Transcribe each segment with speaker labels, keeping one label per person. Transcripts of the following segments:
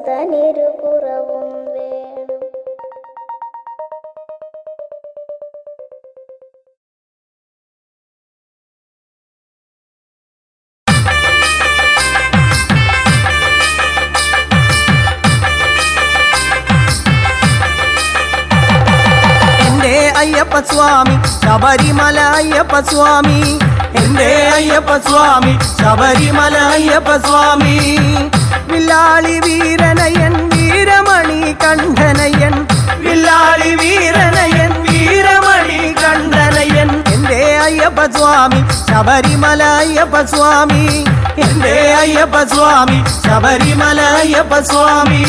Speaker 1: സുതനിരുപുറവും വേണം.
Speaker 2: അയ്യപ്പ സ്വാമി ശബരിമല അയ്യപ്പ സ്വാമി, എന്റെ അയ്യപ്പ സ്വാമി ശബരിമല അയ്യപ്പ സ്വാമി. വില്ലാളി വീരനയൻ വീരമണി കണ്ഠനയൻ, വില്ലാളി വീരനയൻ വീരമണി കണ്ഠനയൻ. എന്റെ അയ്യപ്പ സ്വാമി ശബരിമല അയ്യപ്പ സ്വാമി, എന്റെ അയ്യപ്പ സ്വാമി ശബരിമല അയ്യപ്പ സ്വാമി.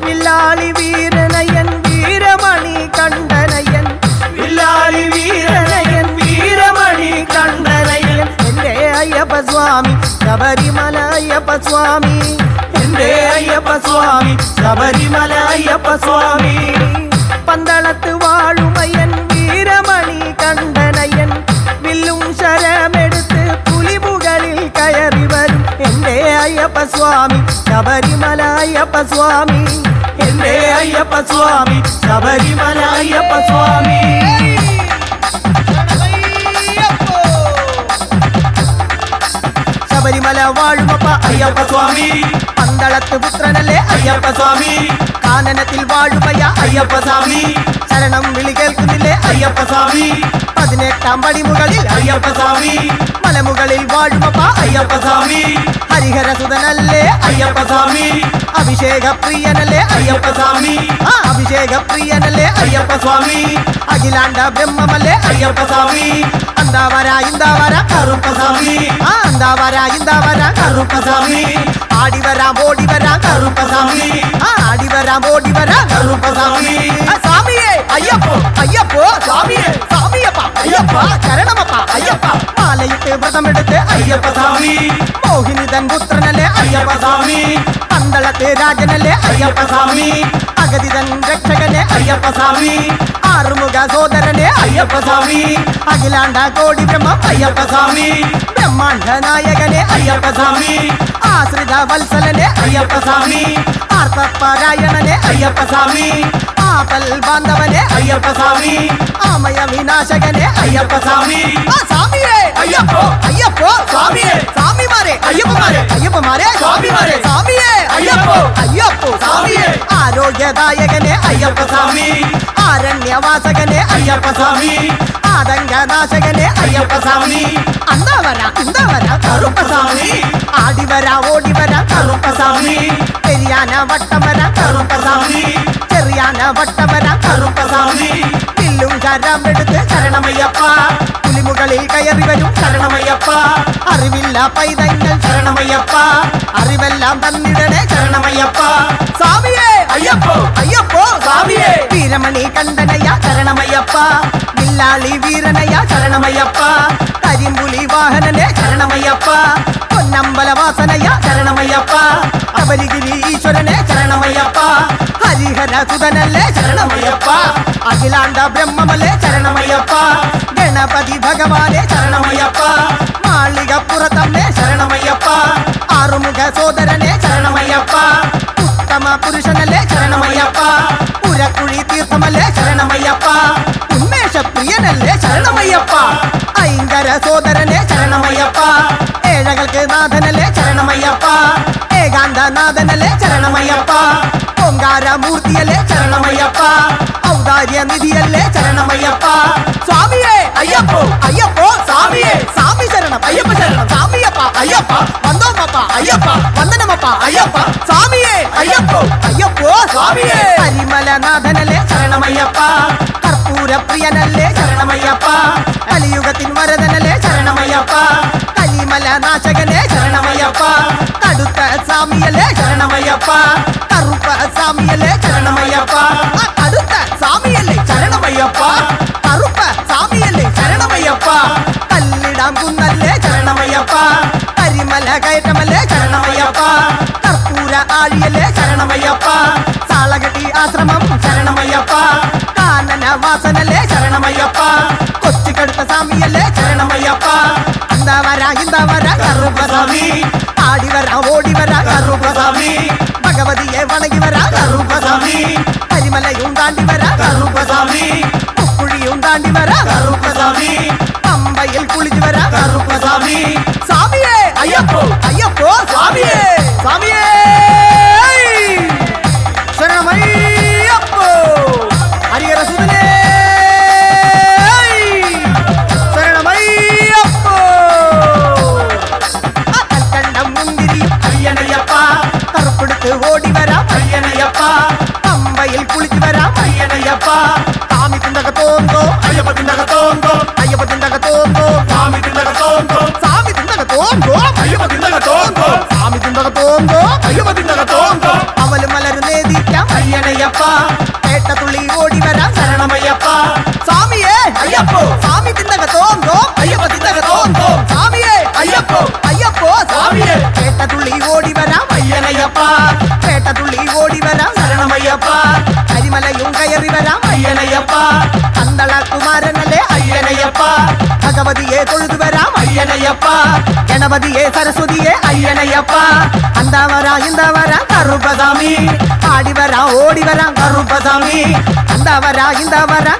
Speaker 2: വില്ലാളി വീരനയൻ വീരമണി കണ്ഠനയൻ, വില്ലാളി വീരനയൻ വീരമണി കണ്ഠനയൻ. എന്റെ അയ്യപ്പ സ്വാമി ശബരിമല അയ്യപ്പ സ്വാമി, എന്റെ അയ്യപ്പ സ്വാമി ശബരിമല അയ്യപ്പ സ്വാമി. പന്തളത്ത് വാഴുമയൻ വീരമണി കണ്ഠനയൻ, വില്ലും ശരമെടുത്ത് പുലിമുകളിൽ കയറി വരും. എന്റെ അയ്യപ്പ സ്വാമി ശബരിമല അയ്യപ്പ സ്വാമി, എന്റെ അയ്യപ്പ സ്വാമി ശബരിമല അയ്യപ്പ സ്വാമി. ശബരിമല വാഴുമപ്പ അയ്യപ്പ സ്വാമി, പന്തളത്ത് പുത്രനല്ലേ അയ്യപ്പ സ്വാമി. കാനനത്തിൽ വാഴുമയ അയ്യപ്പ സ്വാമി, ശരണം വിളി കേൾക്കുന്നില്ലേ അയ്യപ്പ സ്വാമി. 18 പടിമുകളിൽ അയ്യപ്പ സ്വാമി, മലമുകളിൽ വാഴുമപ്പ അയ്യപ്പ സ്വാമി. ഹരിഹര സുതനല്ലേ അയ്യപ്പ സ്വാമി, അഭിഷേക പ്രിയനല്ലേ അയ്യപ്പ സ്വാമി. അഭിഷേക പ്രിയനല്ലേ അയ്യപ്പ സ്വാമി, അഖിലാണ്ട ബ്രഹ്മമല്ലേ അയ്യപ്പ സ്വാമി. അന്താവര ഇന്താവര കറുപ്പ സ്വാമി, അന്താവര ഇന്താവര കറുപ്പ സ്വാമി. ആടിവരാം ഓടിവരാം കറുപ്പ സ്വാമി, ആടിവരാം ഓടിവരാം കറുപ്പ സ്വാമി. സ്വാമിയേ അയ്യപ്പോ അയ്യപ്പോ സ്വാമിയേ സ്വാമിയപ്പ അയ്യപ്പ ശരണമപ്പ അയ്യപ്പ. മാലയിട്ട് വ്രതമെടുത്ത് അയ്യപ്പ സ്വാമി, മോഹിനിതൻ പുത്രനല്ലേ അയ്യപ്പ സ്വാമി. പന്തളത്തെ രാജനല്ലേ അയ്യപ്പ സ്വാമി, അഗതിതൻ രക്ഷകനെ അയ്യപ്പ സ്വാമി. ആറുമുഖ സോദരനെ അയ്യപ്പ സ്വാമി, അഖിലാണ്ട കോടി ബ്രഹ്മം അയ്യപ്പ സ്വാമി. ബ്രഹ്മാണ്ഡ നായകനെ അയ്യപ്പ സ്വാമി, ആശ്രിത വത്സലനെ അയ്യപ്പ സ്വാമി. ആർത്തപാരായണനെ അയ്യപ്പ സ്വാമി, ആപൽ ബാന്ധവനെ അയ്യപ്പ സ്വാമി. ആമയ വിനാശകനെ അയ്യപ്പ സ്വാമി. സ്വാമിയേ അയ്യപ്പോ അയ്യപ്പോ സ്വാമിയേ സ്വാമിമാരെ അയ്യപ്പമാരെ അയ്യപ്പമാരെ സ്വാമിമാരെ സ്വാമിയേ അയ്യപ്പോ അയ്യപ്പോ സ്വാമിയേ. ആരോഗ്യദായകനെ അയ്യപ്പ സ്വാമി, ആരണ്യവാസകനെ അയ്യപ്പ സ്വാമി. ആതങ്കനാശകനെ അയ്യപ്പ സ്വാമി. അന്താവര ഇന്താവര കറുപ്പ സ്വാമി, ആടിവര ഓടിവര കറുപ്പ സ്വാമി. പെരിയാന വട്ടവര കറുപ്പ സ്വാമി, ചെറിയാന വട്ടവര കറുപ്പ സ്വാമി. വില്ലും ശരമെടുത്ത് ശരണമയ്യപ്പ, പുലിമുകളിൽ കയറി വരും ശരണമയ്യപ്പ. അറിവില്ല പൈതങ്ങൾ ശരണമയ്യപ്പ, അറിവെല്ലാം തന്നിടണേ ശരണമയ്യപ്പ. സ്വാമിയേ അയ്യപ്പോ അയ്യപ്പോ സ്വാമിയേ. വീരമണി കണ്ഠനയ ശരണമയ്യപ്പ, വില്ലാളി വീരനയ ശരണമയ്യപ്പ. കരിമ്പുലി വാഹനനെ ശരണമയ്യപ്പ, പൊന്നമ്പലവാസനയ ശരണമയ്യപ്പ. അപരിഗിരി ഈശ്വരനെ ശരണമയ്യപ്പ, ഹരിഹര സുതനല്ലേ ശരണമയ്യപ്പ. അഖിലാണ്ട ബ്രഹ്മമല്ലേ ശരണമയ്യപ്പ, ഗണപതി ഭഗവാനെ ശരണമയ്യപ്പ. മാളികപ്പുറത്തമ്മേ ശരണമയ്യപ്പ, ആറുമുഖ സോദരനെ ശരണമയ്യപ്പ. ഉത്തമ പുരുഷനല്ലേ ശരണമയ്യപ്പ, പുരക്കുഴി തീർത്ഥമല്ലേ ശരണമയ്യപ്പ. ഉന്മേഷ പ്രിയനല്ലേ ശരണമയ്യപ്പ, ഐങ്കര സോദരനെ ശരണമയ്യപ്പ. ഏഴകൾക്ക് നാഥനല്ലേ ശരണമയ്യപ്പ, ഏകാന്തനാഥനല്ലേ ശരണമയ്യപ്പ. ഓങ്കാരമൂർത്തിയല്ലേ ശരണമയ്യപ്പ, ഔദാര്യ നിധിയല്ലേ ശരണമയ്യപ്പ. സ്വാമിയേ അയ്യപ്പോ അയ്യപ്പോ സ്വാമിയേ സ്വാമി ശരണം അയ്യപ്പ ശരണം. സ്വാമിയപ്പ അയ്യപ്പ വന്ദോമപ്പ അയ്യപ്പ വന്ദനമപ്പ അയ്യപ്പ. സ്വാമിയേ അയ്യപ്പോ അയ്യപ്പോ സ്വാമിയേ. പരിമലനാഥനല്ലേ ശരണമയ്യപ്പ, കർപ്പൂരപ്രിയനല്ലേ ശരണമയ്യപ്പ. കലിയുഗത്തിൻ വരദനല്ലേ ശരണമയ്യപ്പ, കലിമലനാശകനെ ശരണമയ്യപ്പ. കടുത്ത സ്വാമിയല്ലേ ശരണമയ്യപ്പ, കറുപ്പ സ്വാമിയല്ലേ ശരണമയ്യപ്പ. കടുത്ത സ്വാമിയല്ലേ ശരണമയ്യപ്പ, കറുപ്പ സ്വാമിയല്ലേ ശരണമയ്യപ്പ. കല്ലിടാം കുന്നല്ലേ ശരണമയ്യപ്പ, കരിമല കയറ്റമല്ലേ ശരണമയ്യപ്പ. കർപ്പൂര ആഴിയല്ലേ ശരണമയ്യപ്പ, സാളകട്ടി ആശ്രമം ശരണമയ്യപ്പ. കാനന വാസനല്ലേ ശരണമയ്യപ്പ, கொடுத்த சாமியல்லே சரணமையப்பா அந்த வர கருப்பசாமி ஆடி வர ஓடி வர கருப்பசாமி பகவதியை வணங்கி வர கருப்பசாமி கரிமலையும் தாண்டி வர கருப்பசாமி முக்குழியும் தாண்டி வர கருப்பசாமி பம்பையில் குளிச்சு வர கருப்பசாமி சாமியே ஐயப்போ ஐயப்போ சாமியே சாமியே சரணமையப்போ ஹரிஹர சுதனே சரணமையப்போ கல்கண்டம் முந்திரியும் ஐயனையப்பா கருப்படுத்து ஓடி வர ஐயனையப்பா பம்பையில் குளிச்சு வர ஐயனையப்பா சாமி திண்டக தோந்தோ ஐயப்ப திண்டக தோந்தோ ஐயப்ப திண்டக தோந்தோ சாமி திண்டக தோந்தோ சாமி திண்டக தோந்தோ ஐயப்ப திண்டக தோந்தோ சாமி திண்டக தோந்தோ ஐயப்ப திண்டக தோந்தோ அவளு மலரு நேதிക്കാം ஐயனையப்பா കേട്ട തുള്ളി ഓടി വരാം ശരണമയ്യപ്പ സ്വാമിയേ അയ്യപ്പോ സ്വാമി തിണ്ടക തോന്തോ അയ്യപ്പ തിണ്ടക തോന്തോ സ്വാമിയേ അയ്യപ്പോ അയ്യപ്പോ സ്വാമിയേ കേട്ട തുള്ളി ഓടി വരാം അയ്യനയ്യപ്പ കേട്ട തുള്ളി ഓടി വരാം ശരണമയ്യപ്പ കരിമലയും കയറി വരാം അയ്യനയ്യപ്പ പന്തള കുമാരനല്ലേ അയ്യനയ്യപ്പ ഭഗവതിയെ തൊഴുതു വരാം അയ്യനയ്യപ്പ ഗണപതിയെ സരസ്വതിയെ അയ്യനയ്യപ്പ അന്താ വരാ കറുപ്പസാമി ആടി വരാം ഓടി വരാം കറുപ്പസാമി അന്താ വരാ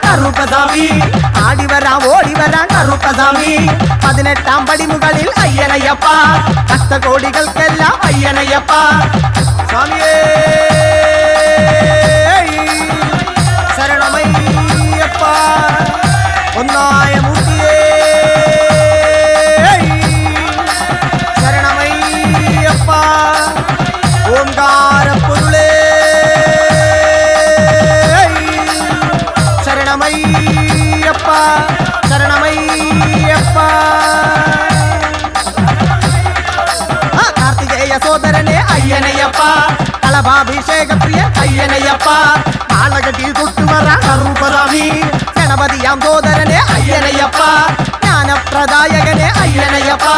Speaker 2: കറുപ്പസാമി ആടി വരാം ഓടി വരാം കറുപ്പസാമി 18-ാം പടിമുകളിൽ അയ്യനയ്യപ്പ ഭക്തകോടികൾക്കെല്ലാം അയ്യനയ്യപ്പ സ്വാമിയേ ശരണമയ്യപ്പ ഒന്നായ മൂർത്തിയേ ശരണമയ്യപ്പ ഓംകാര പൊരുളേ ശരണമയ്യപ്പ ശരണമയ്യപ്പ കാർത്തികേയ സോദരനെ അയ്യനയ്യപ്പ കളഭാഭിഷേക പ്രിയ അയ്യനയ്യപ്പ നാളകട്ടി തൊട്ടുവറ കറുപ്പസാമി ഗണപതിയാം സോദരനെ അയ്യനയ്യപ്പ ജ്ഞാനപ്രദായകനെ അയ്യനയ്യപ്പ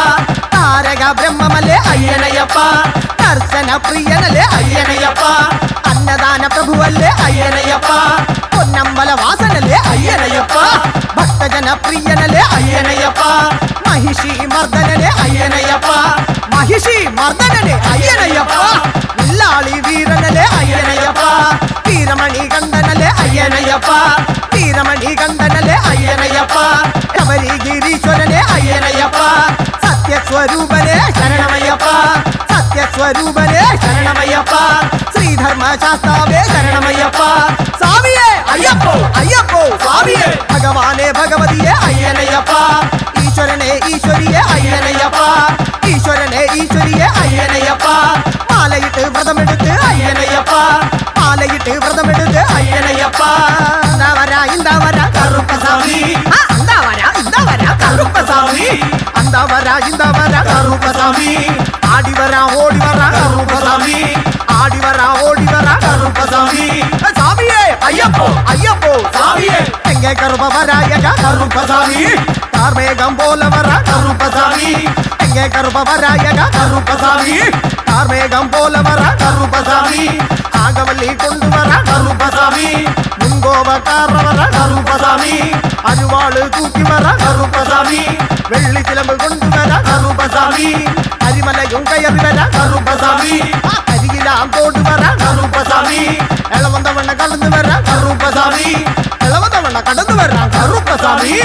Speaker 2: താരക ബ്രഹ്മമല്ലേ അയ്യനയ്യപ്പ ദർശന പ്രിയനല്ലേ അയ്യനയ്യപ്പ അന്നദാന പ്രഭുവല്ലേ അയ്യനയ്യപ്പ പൊന്നമ്പല വാസനല്ലേ അയ്യനയ്യപ്പ ഭക്തജന പ്രിയനല്ലേ അയ്യനയ്യപ്പ മഹിഷി മർദ്ദനനെ അയ്യനയ്യപ്പ മഹിഷി മർദ്ദനനെ അയ്യനയ്യപ്പ വില്ലാളി വീരനല്ലേ അയ്യനയ്യപ്പ വീരമണി കണ്ഠനല്ലേ അയ്യനയ്യപ്പ വീരമണി കണ്ഠനല്ലേ അയ്യനയ്യപ്പ ശബരി ഗിരീശ്വരനെ അയ്യനയ്യപ്പ സത്യസ്വരൂപനെ ശരണമയ്യപ്പ സത്യസ്വരൂപനെ ശരണമയ്യപ്പ ശ്രീധർമ്മശാസ്താവേ ശരണമയ്യപ്പ സ്വാമിയേ അയ്യപ്പോ അയ്യപ്പോ സ്വാമിയേ ഭഗവാനെ ഭഗവതിയെ അയ്യനയ്യപ്പ ഈശ്വരനെ ഈശ്വരിയെ അയ്യനയ്യപ്പ ഈശ്വരനെ ഈശ്വരിയെ അയ്യനയ്യപ്പ മാലയിട്ട് വ്രതമെടുത്ത് അയ്യനയ്യപ്പ മാലയിട്ട് വ്രതമെടുത്ത് അയ്യനയ്യപ്പ ഇന്താ വര കറുപ്പസാമി ഇന്താ വര കറുപ്പസാമി ഇന്താ വര കറുപ്പസാമി ആടി വര ഓടി വര കറുപ്പസാമി ആടി വര ഓടി വര കറുപ്പസാമി സ്വാമിയേ അയ്യപ്പോ അയ്യപ്പോ സ്വാമിയേ എങ്കെ കറുപ്പവരായക കറുപ്പസാമി കാർമേഘം പോലെ വര കറുപ്പസാമി എങ്കെ കറുപ്പവരായക കറുപ്പസാമി കാർമേഘം പോലെ വര കറുപ്പസാമി ആകവല്ലി കൊണ്ടുവര കറുപ്പസാമി മുൻകോപക്കാര വര കറുപ്പസാമി അരുവാള് തൂക്കി വര കറുപ്പസാമി വെള്ളിച്ചിലമ്പ് കൊണ്ടുവര കറുപ്പസാമി അരിമലയും കയറി വര കറുപ്പസാമി കരിയിലാം തോട് വര കറുപ്പസാമി ഇളവന്തവണ്ണ കടന്നു വര കറുപ്പസാമി ഇളവന്തവണ്ണ കടന്നു വര കറുപ്പസാമി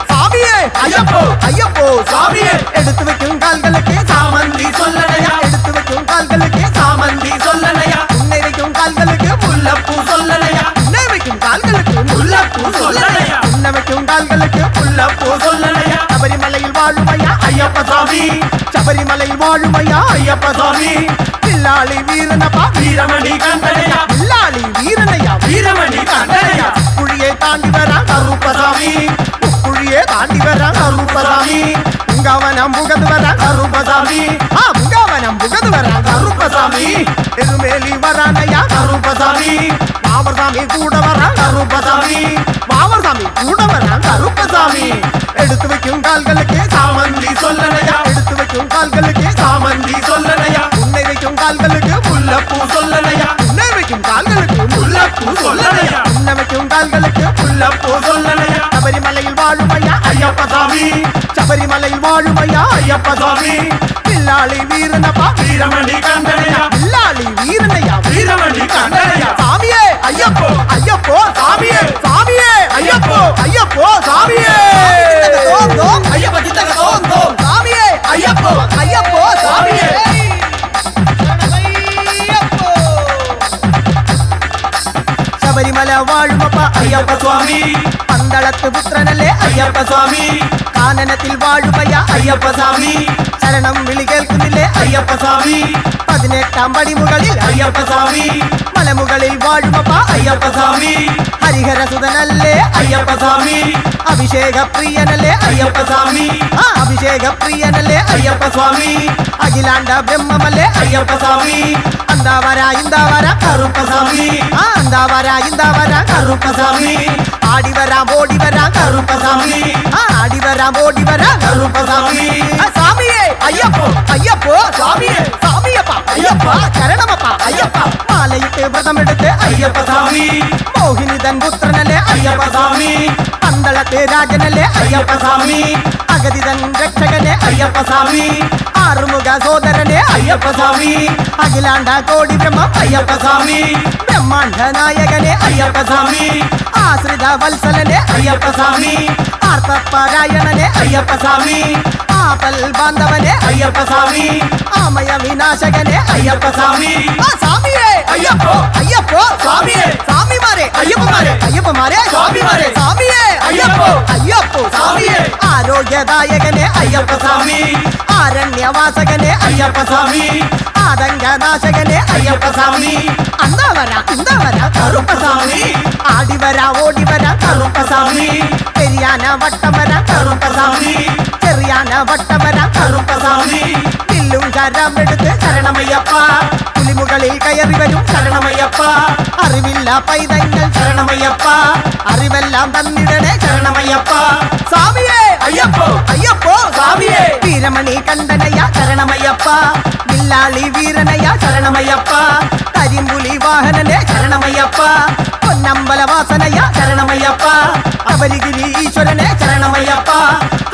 Speaker 2: സ്വാമിയേ അയ്യപ്പോ അയ്യപ്പോ സ്വാമിയെ എടുത്തു വെക്കും കാൽகளுக்கு சாமந்தி சொல்லலையா எடுத்து வைக்கும் கால்களுக்கு சாமந்தி சொல்லலையா உன்னை வைக்கும் கால்களுக்கு முல்லப்பூ சொல்லலையா உன்னை வைக்கும் கால்களுக்கு முல்லப்பூ சொல்லலையா உன்னை வைக்கும் கால்களுக்கு முல்லப்பூ சொல்லலையா ശബരിമലയിൽ വാഴുമയ്യ അയ്യപ്പ സ്വാമി ശബരിമലയിൽ വാഴുമയ്യ അയ്യപ്പ സ്വാമി വില്ലാളി വീരനപ്പ വീരമണി കണ്ഠനയ വില്ലാളി വീരനയ വീരമണി കണ്ഠനയ കുഴിയെ താണ്ടി വരാം കറുപ്പസ്വാമി കുഴിയെ താണ്ടി വരാം കറുപ്പസ്വാമി മുങ്കവനം പുകത് വരാം കറുപ്പസ്വാമി മുങ്കവനം പുകത് വരാം കറുപ്പസ്വാമി എരുമേലി വരാനയ കറുപ്പസ്വാമി വാവർസ്വാമി കൂടെ വരാം കറുപ്പസ്വാമി വാവർസ്വാമി കൂടെ വരാം കറുപ്പസ്വാമി എടുത്തു വെക്കും കാൽகளுக்கு சாமந்தி சொல்லலையா எடுத்து வைக்கும் கால்களுக்கு சாமந்தி சொல்லலையா உன்னை வைக்கும் கால்களுக்கு முல்லப்பூ சொல்லலையா உன்னை வைக்கும் கால்களுக்கு முல்லப்பூ சொல்லலையா உன்னை வைக்கும் கால்களுக்கு முல்லப்பூ சொல்லலையா ശബരിമലയിൽ വാഴുമയ്യ അയ്യപ്പ സ്വാമി ശബരിമലയിൽ വാഴുമയ്യ അയ്യപ്പ സ്വാമി വില്ലാളി വീരനപ്പ വീരമണി കണ്ടനയ വില്ലാളി വീരനയ വീരമണി കണ്ടനയ സ്വാമിയേ അയ്യപ്പോ അയ്യപ്പോ സ്വാമിയേ സ്വാമിയേ അയ്യപ്പോ അയ്യപ്പോ സ്വാമിയേ അയ്യപ്പ ചിത്തക തോന്തോ സ്വാമിയേ അയ്യപ്പോ അയ്യപ്പോ സ്വാമിയേ ശബരിമല വാഴുമപ്പ അയ്യപ്പ സ്വാമി പന്തളത്ത് പുത്രനല്ലേ അയ്യപ്പ സ്വാമി കാനനത്തിൽ വാഴുമയ്യ അയ്യപ്പ സ്വാമി ശരണം വിളി കേൾക്കുന്നില്ലേ അയ്യപ്പ സ്വാമി 18 പടിമുകളിൽ അയ്യപ്പ സ്വാമി മലമുകളിൽ വാഴുമപ്പ അയ്യപ്പ സ്വാമി ഹരിഹരസുതനല്ലേ അയ്യപ്പ സ്വാമി അഭിഷേക പ്രിയനല്ലേ അയ്യപ്പ സ്വാമി അഭിഷേക പ്രിയനല്ലേ അയ്യപ്പ സ്വാമി അഖിലാണ്ട ബ്രഹ്മമല്ലേ അയ്യപ്പ സ്വാമി അന്താവര ഇന്താവര കറുപ്പ സ്വാമി അന്താവര ഇന്താവര കറുപ്പ സ്വാമി ആടിവരാം ഓടിവരാം കറുപ്പ സ്വാമി ആടിവരാം ഓടിവരാം കറുപ്പ സ്വാമി സ്വാമിയേ അയ്യപ്പോ അയ്യപ്പോ സ്വാമിയേ സ്വാമിയപ്പ അയ്യപ്പ ശരണമപ്പ അയ്യപ്പ മാലയിട്ട് വ്രതമെടുത്ത് അയ്യപ്പ സ്വാമി മോഹിനിതൻ പുത്രനല്ലേ അയ്യപ്പ സ്വാമി പന്തളത്തെ രാജനല്ലേ അയ്യപ്പ സ്വാമി അഗതിതൻ രക്ഷകനെ അയ്യപ്പ സ്വാമി ആറുമുഖ സോദരനെ അയ്യപ്പ സ്വാമി അഖിലാണ്ട കോടി ബ്രഹ്മം അയ്യപ്പ സ്വാമി ബ്രഹ്മാണ്ഡ നായകനെ അയ്യപ്പ സ്വാമി ആശ്രിത വത്സലനെ അയ്യപ്പ സ്വാമി ആർത്തപാരായണനെ അയ്യപ്പ സ്വാമി ആപൽ ബാന്ധവനെ അയ്യപ്പ സ്വാമി ആമയ വിനാശകനെ അയ്യപ്പ സ്വാമി സ്വാമിയേ അയ്യപ്പോ അയ്യപ്പോ സ്വാമിയേ സ്വാമിമാരെ അയ്യപ്പമാരെ അയ്യപ്പമാരെ സ്വാമിമാരെ സ്വാമിയേ അയ്യപ്പോ അയ്യപ്പോ സ്വാമിയേ ആരോഗ്യദായകനെ അയ്യപ്പ സ്വാമി ആരണ്യവാസകനെ അയ്യപ്പ സ്വാമി ആതങ്കനാശകനെ അയ്യപ്പ സ്വാമി അന്താവര ഇന്താവര കറുപ്പ സ്വാമി ആടിവര ഓടിവര കറുപ്പ സ്വാമി പെരിയാന വട്ടവര കറുപ്പ സ്വാമി ചെറിയാന വട്ടവര കറുപ്പ സ്വാമി വില്ലും കരമെടുത്ത് ശരണമയ്യപ്പ പുലിമുകളിൽ കയറി വരും ശരണമയ്യപ്പ അറിവില്ല പൈതങ്ങൾ ശരണമയ്യപ്പ അറിവെല്ലാം തന്നിടണേ ശരണമയ്യപ്പ സ്വാമിയേ അയ്യപ്പോ അയ്യപ്പോ സ്വാമിയേ വീരമണി കണ്ടനയ ശരണമയ്യപ്പ വില്ലാളി വീരനയ ശരണമയ്യപ്പ കരിമ്പുലി വാഹനനെ ശരണമയ്യപ്പ പൊന്നമ്പലവാസനയ ശരണമയ്യപ്പ അവരിഗിരി ഈശ്വരനെ ശരണമയ്യപ്പ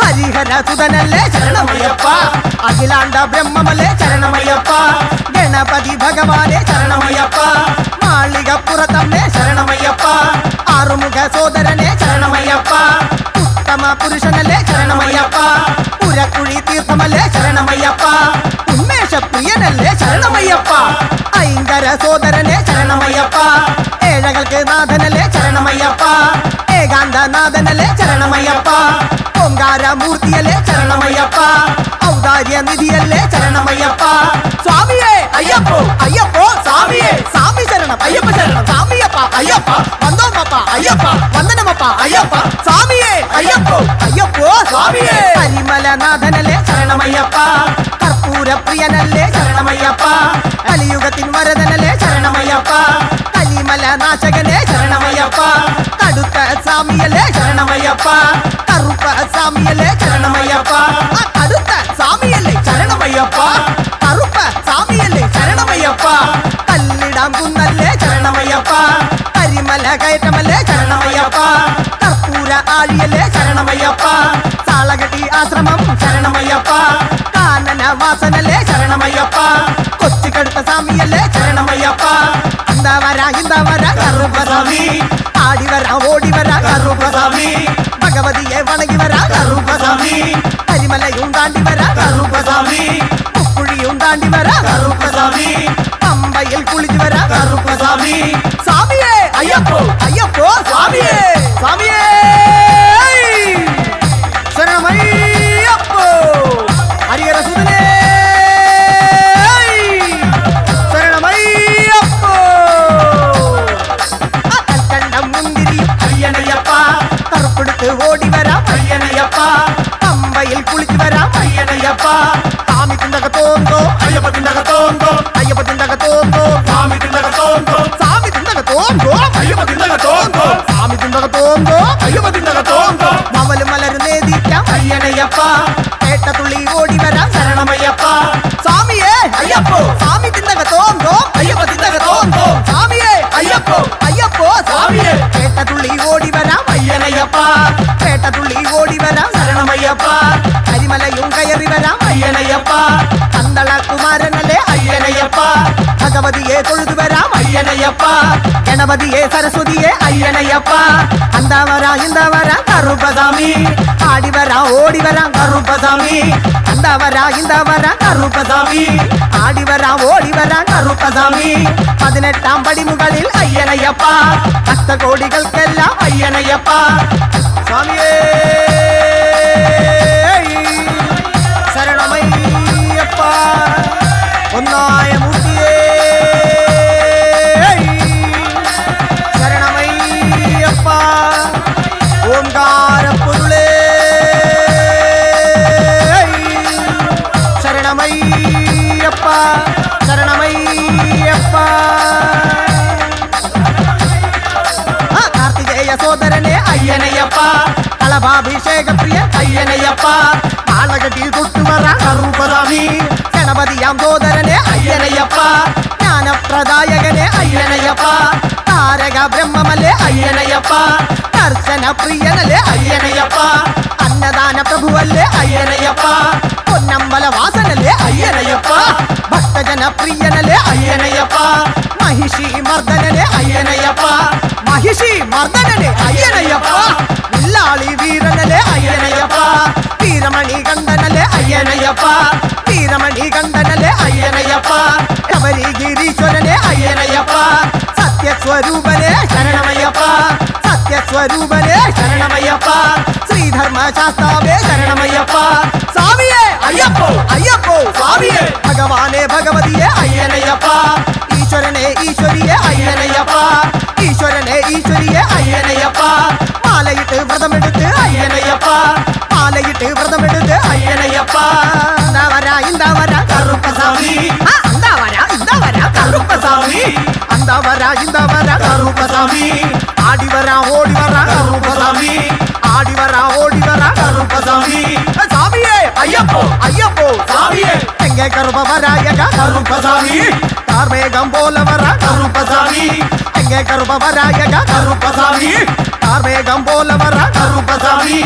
Speaker 2: ഹരിഹര സുതനല്ലേ ശരണമയ്യപ്പ അഖിലാണ്ട ബ്രഹ്മമല്ലേ ശരണമയ്യപ്പ ഗണപതി ഭഗവാനെ ശരണമയ്യപ്പ മാളികപ്പുറത്തമ്മേ ശരണമയ്യപ്പ ആറുമുഖ സോദരനെ ശരണമയ്യപ്പ ഉത്തമ പുരുഷനല്ലേ ശരണമയ്യപ്പ പുരക്കുഴി തീർത്ഥമല്ലേ ശരണമയ്യപ്പ ഉന്മേഷ പ്രിയനല്ലേ ശരണമയ്യപ്പ ഐങ്കര സോദരനെ ശരണമയ്യപ്പ ഏഴകൾക്ക് നാഥനല്ലേ ശരണമയ്യപ്പ ഏകാന്തനാഥനല്ലേ ശരണമയ്യപ്പ ഓങ്കാരമൂർത്തിയല്ലേ ശരണമയ്യപ്പ ഔദാര്യ നിധിയല്ലേ ശരണമയ്യപ്പ സ്വാമിയേ അയ്യപ്പോ അയ്യപ്പോ സ്വാമിയേ സ്വാമി ശരണം അയ്യപ്പ ശരണം സ്വാമിയപ്പ അയ്യപ്പ വന്ദോമപ്പ അയ്യപ്പ വന്ദനമപ്പ അയ്യപ്പ സ്വാമിയേ അയ്യപ്പോ അയ്യപ്പോ സ്വാമിയേ പരിമലനാഥനല്ലേ ശരണമയ്യപ്പ കർപ്പൂര പ്രിയനല്ലേ ശരണമയ്യപ്പ കലിയുഗത്തിൻ വരദനല്ലേ ശരണമയ്യപ്പ കലിമല നാശകനെ ശരണമയ്യപ്പ കടുത്ത സ്വാമിയല്ലേ ശരണമയ്യപ്പ കറുപ്പ സ്വാമിയല്ലേ ശരണമയ്യപ്പ കടുത്ത സ്വാമിയല്ലേ ശരണമയ്യപ്പ കറുപ്പ സ്വാമിയല്ലേ ശരണമയ്യപ്പ കല്ലിടാം കുന്നല്ലേ ശരണമയ്യപ്പ കരിമല കയറ്റമല്ലേ ശരണമയ്യപ്പ കർപ്പൂര ആഴിയല്ലേ ശരണമയ്യപ്പ സാളകട്ടി ആശ്രമം ശരണമയ്യപ്പ കാനന വാസനല്ലേ ശരണമയ്യപ്പ കൊച്ചിക്കടുത്ത സ്വാമിയല്ലേ ശരണമയ്യപ്പ അന്താവര ഇന്താവര കറുപ്പ സ്വാമി ആടിവര ഓടിവര കറുപ്പ സ്വാമി ഭഗവതിയെ വണങ്ങി വര കറുപ്പ സ്വാമി കരിമലയും താണ്ടി വര കറുപ്പ സ്വാമി മുക്കുഴിയും താണ്ടി വര കറുപ്പ സ്വാമി പമ്പയിൽ കുളിച്ചു വര കറുപ്പ സ്വാമി സ്വാമിയേ അയ്യപ്പോ അയ്യപ്പോ സ്വാമിയേ സ്വാമിയേ ശരണമയ്യപ്പോ ഹരിഹര സുതനേ ശരണമയ്യപ്പോ കൽക്കണ്ടം മുന്തിരിയും അയ്യനയ്യപ്പ കറുപ്പെടുത്ത് ഓടി വരാം അയ്യനയ്യപ്പ പമ്പയിൽ കുളിച്ചു വരാം അയ്യനയ്യപ്പ സ്വാമി തിന്തകത്തോന്തോ അയ്യപ്പ തിന്തകത്തോന്തോ അയ്യപ്പ തിന്തകത്തോന്തോ സ്വാമി തിന്തകത്തോന്തോ സ്വാമി തിന്തകത്തോന്തോ അയ്യപ്പ തിന്തകത്തോന്തോ സ്വാമി തിന്തകത്തോന്തോ അയ്യപ്പ തിന്തകത്തോന്തോ മവല് മലരുന്നേ തീറ്റാം അയ്യനയ്യപ്പ പേട്ടത്തുള്ളി ഓടി വരാം ശരണമയ്യപ്പ സ്വാമിയേ അയ്യപ്പോ സ്വാമി തിന്തകത്തോന്തോ അയ്യപ്പ തിന്തകത്തോന്തോ സ്വാമിയേ അയ്യപ്പോ അയ്യപ്പോ സ്വാമിയേ പേട്ടത്തുള്ളി ഓടി വരാം അയ്യനയ്യപ്പ പേട്ടത്തുള്ളി ഓടി വരാം ഓടി വരാം അയ്യനയ്യപ്പ പന്തളകുമാരനല്ലേ അയ്യനയ്യപ്പ ഭഗവതിയെ തൊഴുതു വരാം അയ്യനയ്യപ്പ ഗണപതിയെ സരസ്വതിയെ അയ്യനയ്യപ്പ അന്താ വരാ കറുപ്പസാമി ആടി വരാം ഓടി വരാം കറുപ്പസാമി അന്താ വരാ കറുപ്പസാമി ആടി വരാം ഓടി വരാം കറുപ്പസാമി 18 പടിമുകളിൽ അയ്യനയ്യപ്പ ഭക്തകോടികൾക്കെല്ലാം അയ്യനയ്യപ്പ സ്വാമിയേ ശരണമയ്യപ്പ ഒന്നായ മൂർത്തിയേ ശരണമയ്യപ്പ ഓംകാരപ്പൊരുളേ ശരണമയ്യപ്പ ശരണമയ്യപ്പ കാർത്തികേയ സോദരനെ അയ്യനയ്യപ്പ കളഭാഭിഷേക പ്രിയ അയ്യനയ്യപ്പ ആളകട്ടി തൊട്ടുവറ കറുപ്പസാമി ഗണപതിയാം സോദരനെ അയ്യനയ്യപ്പ ജ്ഞാനപ്രദായകനെ അയ്യനയ്യപ്പ താരക ബ്രഹ്മമല്ലേ അയ്യനയ്യപ്പ ദർശന പ്രിയനല്ലേ അയ്യനയ്യപ്പ അന്നദാന പ്രഭുവല്ലേ അയ്യനയ്യപ്പ പൊന്നമ്പല വാസനല്ലേ അയ്യനയ്യപ്പ ഭക്തജന പ്രിയനല്ലേ അയ്യനയ്യപ്പ മഹിഷി മർദ്ദനനെ അയ്യനയ്യപ്പ മഹിഷി മർദ്ദനനെ അയ്യനയ്യപ്പ വില്ലാളി വീരനല്ലേ അയ്യനയ്യപ്പ വീരമണി കണ്ഠനല്ലേ അയ്യനയ്യപ്പ വീരമണി കണ്ഠനല്ലേ അയ്യനയ്യപ്പ ശബരി ഗിരീശ്വരനെ അയ്യനയ്യപ്പ സത്യസ്വരൂപനെ ശരണമയ്യപ്പ സത്യസ്വരൂപനെ ശരണമയ്യപ്പ ശ്രീധർമ്മശാസ്താവേ ശരണമയ്യപ്പ സ്വാമിയേ അയ്യപ്പോ അയ്യപ്പോ സ്വാമിയേ ഭഗവാനെ ഭഗവതിയെ അയ്യനയ്യപ്പ ഈശ്വരനെ ഈശ്വരിയെ അയ്യനയ്യപ്പ ഈശ്വരനെ ഈശ്വരിയെ അയ്യനയ്യപ്പ മാലയിട്ട് വ്രതമെടുത്ത് അയ്യനയ്യപ്പ മാലയിട്ട് വ്രതമെടുത്ത് അയ്യനയ്യപ്പ ഇന്താ വരാ കറുപ്പസാമി ഇന്താ വരാ കറുപ്പസാമി ഇന്താ വരാ കറുപ്പസാമി ആടി വരാ ഓടി വരാ കറുപ്പസാമി ആടി വരാ ഓടി വരാ കറുപ്പസാമി സ്വാമിയേ അയ്യപ്പോ അയ്യപ്പോ സ്വാമിയേ എങ്കെ കറുപ്പവരായക കറുപ്പസാമി കാർമേഘം പോലെ വര കറുപ്പസാമി എങ്കെ കറുപ്പവരായക കറുപ്പസാമി കാർമേഘം പോലെ വര കറുപ്പസാമി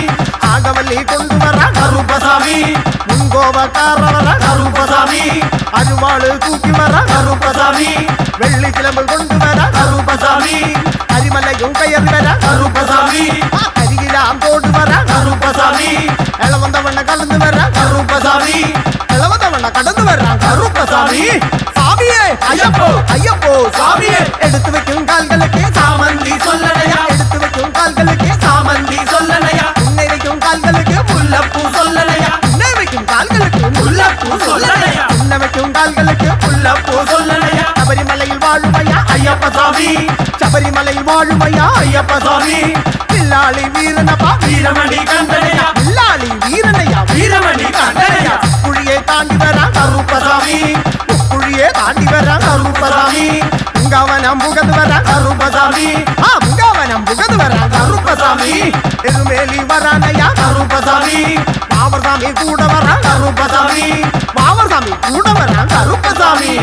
Speaker 2: ആകവല്ലി കൊണ്ടുവര കറുപ്പസാമി മുൻകോപക്കാറവര കറുപ്പസാമി അരുവാള് തൂക്കി വര കറുപ്പസാമി വെള്ളിച്ചിലമ്പ് കൊണ്ടുവര കറുപ്പസാമി അരിമലയും കയറി വര കറുപ്പസാമി കരികിലാം തോടുവര കറുപ്പസാമി എളവന്തവണ്ണ കടന്നു വര കറുപ്പസാമി എളവന്തവണ്ണ കടന്നു വര കറുപ്പസാമി സ്വാമിയേ അയ്യപ്പോ അയ്യപ്പോ സ്വാമിയേ എടുത്തു വെക്കും കാൽகளுக்கு சாமந்தி சொல்லலையா எடுத்து வைக்கும் கால்களுக்கு சாமந்தி சொல்லலையா உன்னை வைக்கும் கால்களுக்கு முல்லப்பூ சொல்லலையா உன்னை வைக்கும் கால்களுக்கு முல்லப்பூ சொல்லலையா உன்னை வைக்கும் கால்களுக்கு முல்லப்பூ சொல்லலையா சபரிமலையில் வாழுமையா ஐயப்ப சாமி சபரிமலையில் வாழுமையா ஐயப்ப சாமி வில்லாளி வீரனப்பா வீரமணி கண்டனையா வில்லாளி வீரனையா வீரமணி கண்டனையா குழியை தாண்டி வரா கருப்பசாமி குழியை தாண்டி வரா கருப்பசாமி முங்கவனம் புகது வரா கருப்பசாமி முங்கவனம் புகது வரா கருப்பசாமி எருமேலி வரானையா கருப்பசாமி மாவர்சாமி கூட வரா கருப்பசாமி மாவர்சாமி கூட வரா கருப்பசாமி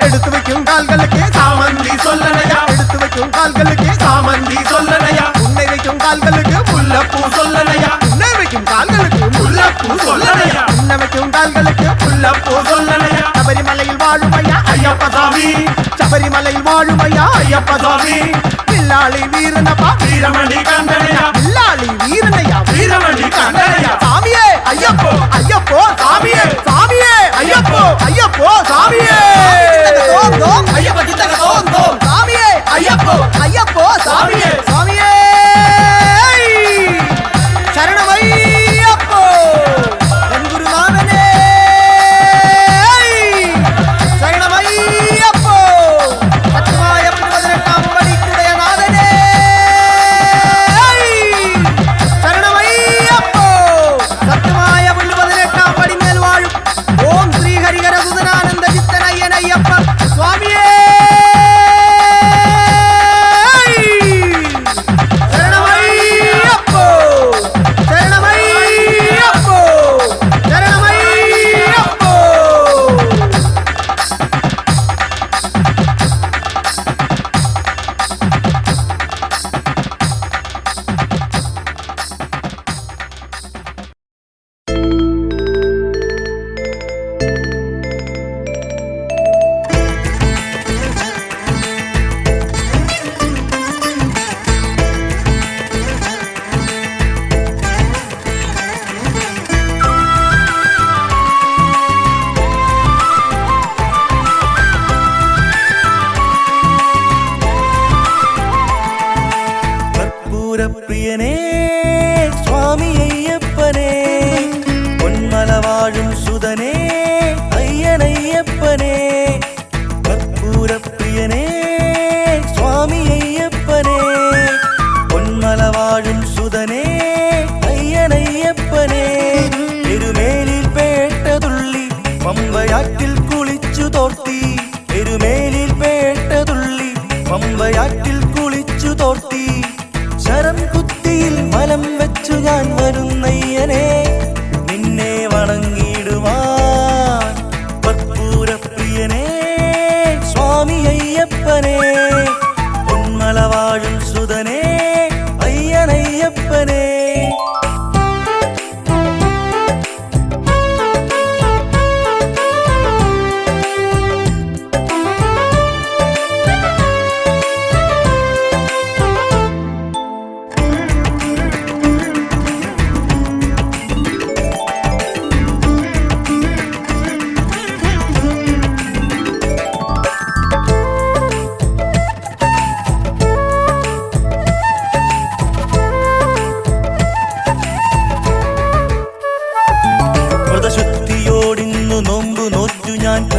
Speaker 2: எடுத்து வைக்கும் கால்களுக்கு சாமந்தி சொல்லலையா எடுத்து வைக்கும் கால்களுக்கு சாமந்தி சொல்லலையா உன்னை வைக்கும் கால்களுக்கு முல்லப்பூ சொல்லலையா உன்னை வைக்கும் கால்களுக்கு முல்லப்பூ சொல்லலையா உன்னை வைக்கும் கால்களுக்கு முல்லப்பூ சொல்லலையா சபரிமலையில் வாழுமையா ஐயப்ப சாமி சபரிமலையில் வாழுமையா ஐயப்ப சாமி வில்லாளி வீரனப்பா வீரமணி கண்டனையா வில்லாளி வீரனையா வீரமணி கண்டனையா சாமியே ஐயப்போ ஐயப்போ சாமியே சாமியே ஐயப்போ ஐயப்போ சாமியே ஐயப்ப சித்தக தோம் தோம் சாமியே ஐயப்போ ஐயப்போ சாமியே சாமியே சரணமையப்போ என் குருநாதனே சரணமையப்போ சத்துமாய 18 படிக்குடைய நாதனே சரணமையப்போ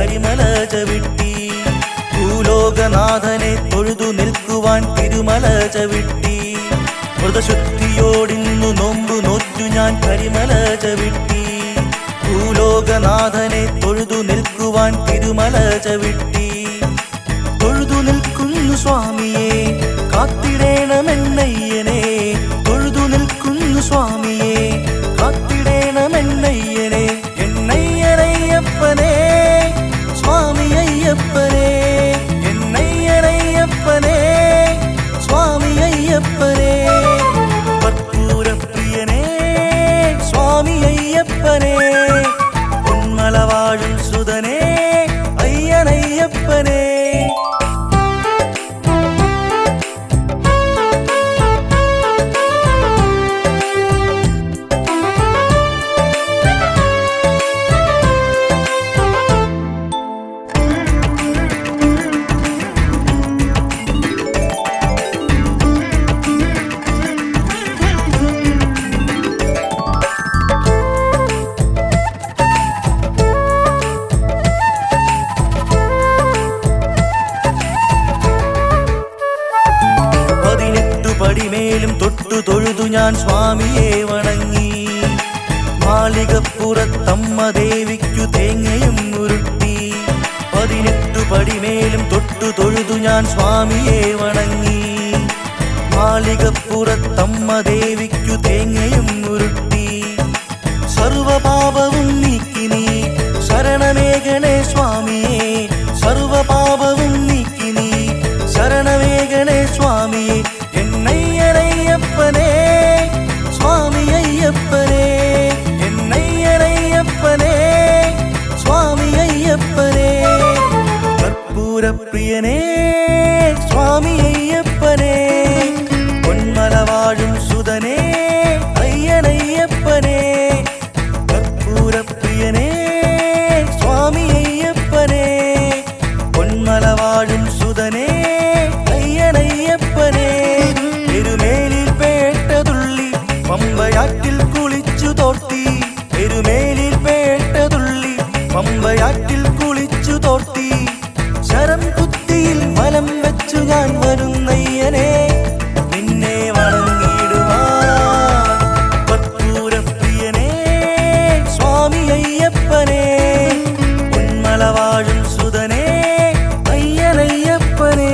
Speaker 1: കരിമല ചവിട്ടി. ഭൂലോകനാഥനെ തൊഴുതു നിൽക്കുവാൻ തിരുമല ചവിട്ടി. വ്രതശുദ്ധിയോടിന്നു നോമ്പു നോറ്റു ഞാൻ കരിമല ചവിട്ടി. ഭൂലോകനാഥനെ തൊഴുതു നിൽക്കുവാൻ തിരുമല ചവിട്ടി. തൊഴുതു നിൽക്കുന്നു സ്വാമിയെ കാത്തിടേണമെന്നയ്യനെ. തൊഴുതു നിൽക്കുന്നു സ്വാമിയെ കാത്തിടേണമെന്നയ്യനെ. എന്നയ്യനയ്യപ്പനെ സ്വാമി അയ്യപ്പനെ. എന്നയ്യനയ്യപ്പനെ സ്വാമി അയ്യപ്പനെ. കർപ്പൂരപ്രിയനെ സ്വാമി അയ്യപ്പനെ. പൊന്മല വാഴും സുതനെ അയ്യനയ്യപ്പനെ. പടിമേലും തൊട്ടു തൊഴുതു ഞാൻ സ്വാമിയെ വണങ്ങി. മാളികപ്പുറത്തമ്മ ദേവിക്കു തേങ്ങയും ഉരുട്ടി. 18 പടിമേലും തൊട്ടു തൊഴുതു ഞാൻ സ്വാമിയെ വണങ്ങി. മാളികപ്പുറത്തമ്മ ദേവിക്കു തേങ്ങയും ഉരുട്ടി. സർവപാപവും നീക്കി നീ ശരണമേകണേ സ്വാമിയെ. സർവപാപവും നീക്കി നീ ശരണമേകണേ സ്വാമിയെ. എന്നയ്യനയ്യപ്പനെ സ്വാമി അയ്യപ്പനെ. എന്നയ്യനയ്യപ്പനെ സ്വാമി അയ്യപ്പനെ. കർപ്പൂരപ്രിയനെ സ്വാമി അയ്യപ്പനെ. പൊന്മല വാഴും സുതനെ അയ്യനയ്യപ്പനെ. കർപ്പൂരപ്രിയനെ സ്വാമി അയ്യപ്പനെ. പൊന്മല വാഴും സുതനെ അയ്യനയ്യപ്പനെ. എരുമേലിൽ പേട്ടതുള്ളി പമ്പയാറ്റിൽ കുളിച്ചു തോർത്തി. എരുമേലിൽ പേട്ടതുള്ളി പമ്പയാറ്റിൽ കുളിച്ചു തോർത്തി. ശരം കുത്തിയിൽ വലം വെച്ചു ഞാൻ വരുന്നയ്യനെ. നിന്നെ വണങ്ങിടുവാൻ കർപ്പൂരപ്രിയനെ സ്വാമി അയ്യപ്പനെ. പൊന്മല വാഴും സുതനെ അയ്യനയ്യപ്പനെ.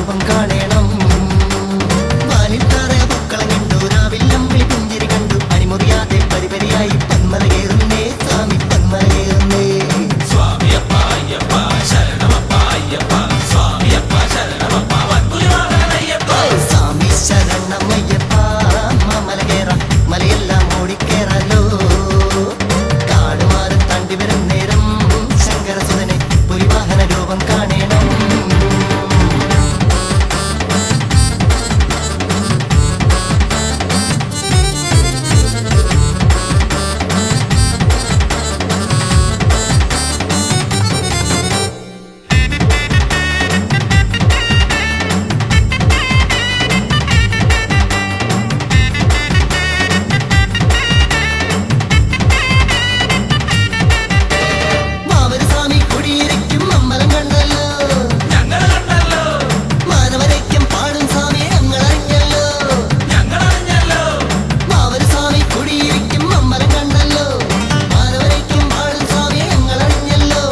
Speaker 3: രൂപം കാണണം. വാനിൽത്താറ പൂക്കളം കണ്ടു രാവില്ലമ്പിളി പുഞ്ചിരി കണ്ടു അണിമുറിയാതെ പരിപരിയായി പന്മല കയറുന്നേ സ്വാമി പന്മല കയറുന്നേ. സ്വാമി ശരണമയ്യപ്പ മല കയറാം മലയെല്ലാം ഓടിക്കേറാലോ. കാടുമാറി താണ്ടി വരും നേരം ശങ്കരസുതനെ പുലിവാഹന രൂപം കാണണം. മാവരസ്വാമി കുടിയിരിക്കും അമ്പലം കണ്ടല്ലോ. മാനവരയ്ക്കും പാടും സ്വാമി ഞങ്ങളറിഞ്ഞല്ലോ. മാവരസ്വാമി കുടിയിരിക്കും അമ്പലം കണ്ടല്ലോ. മാനവരയ്ക്കും പാടും സ്വാമി ഞങ്ങളറിഞ്ഞല്ലോ.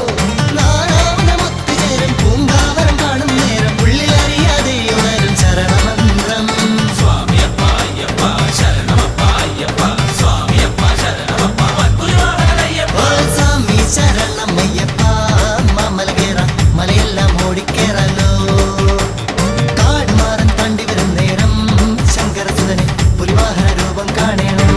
Speaker 3: നാരാവണമൊത്തുചേരും പൂങ്കാവരം കാണും നേരം ഉള്ളിലറിയാതെ ഉണരും ശരണമന്ത്രം. സ്വാമി ശരണമയ്യപ്പ മല കയറാം മലയെല്ലാം ഓടിക്കേറാലോ. കാടുമാറൻ താണ്ടി വരും നേരം ശങ്കരസുതനെ പുലിവാഹന രൂപം കാണണം.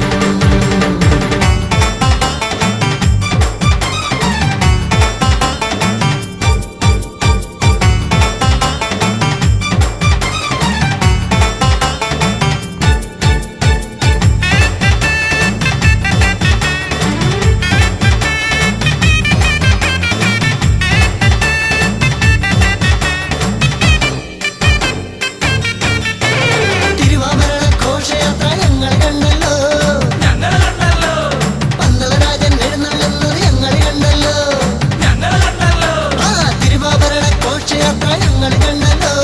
Speaker 3: തിരുവാഭരണ ഘോഷയാത്ര ഞങ്ങൾ കണ്ടല്ലോ. പന്തളരാജൻ എഴുന്നള്ളുന്നത് ഞങ്ങൾ കണ്ടല്ലോ. ആ തിരുവാഭരണ ഘോഷയാത്ര ഞങ്ങൾ കണ്ടല്ലോ.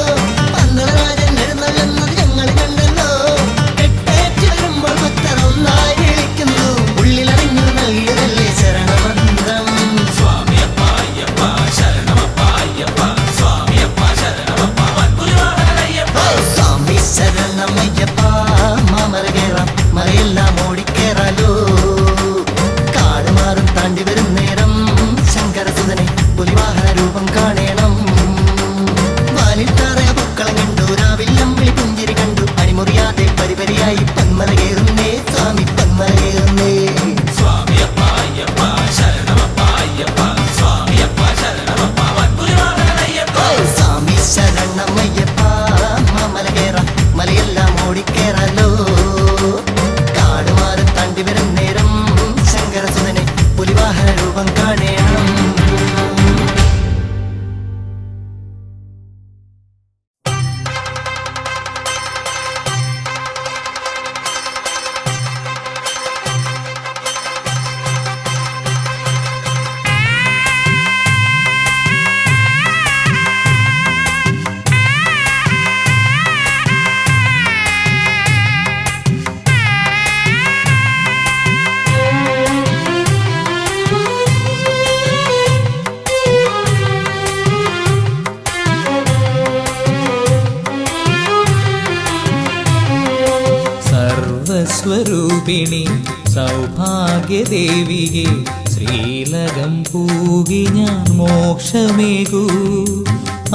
Speaker 3: പന്തളരാജൻ എഴുന്നള്ളുന്നത് ഞങ്ങൾ കണ്ടല്ലോ. കെട്ടേറ്റ് വരുമ്പോൾ ഭക്തർ ഒന്നായി വിളിക്കുന്നു ഉള്ളിലറിഞ്ഞു നൽകിയതല്ലേ ശരണമന്ത്രം. സ്വാമി ശരണമയ്യപ്പ മല കയറാം മലയെല്ലാം ഓടിക്കേറാലോ. കാടുമാറും താണ്ടി വരും നേരം ശങ്കരസുതനെ പുലിവാഹന രൂപം കാണണം. വാനിൽത്താറ പൂക്കളം കണ്ടു രാവില്ലമ്പിളി പുഞ്ചിരി കണ്ടു അണിമുറിയാതെ പരിപരിയായി പന്മല കയറുന്നേ സ്വാമി പന്മല കയറുന്നേ. സ്വാമി ശരണമയ്യപ്പ മല കയറാം മലയെല്ലാം ഓടിക്കേറാലോ. കാടുമാറി താണ്ടി വരും നേരം ശങ്കരസുതനെ പുലിവാഹന രൂപം കാണണം.
Speaker 4: സർവസ്വരൂപിണി സൗഭാഗ്യദേവികെ ശ്രീലകം പൂകി ഞാൻ മോക്ഷമേകൂ.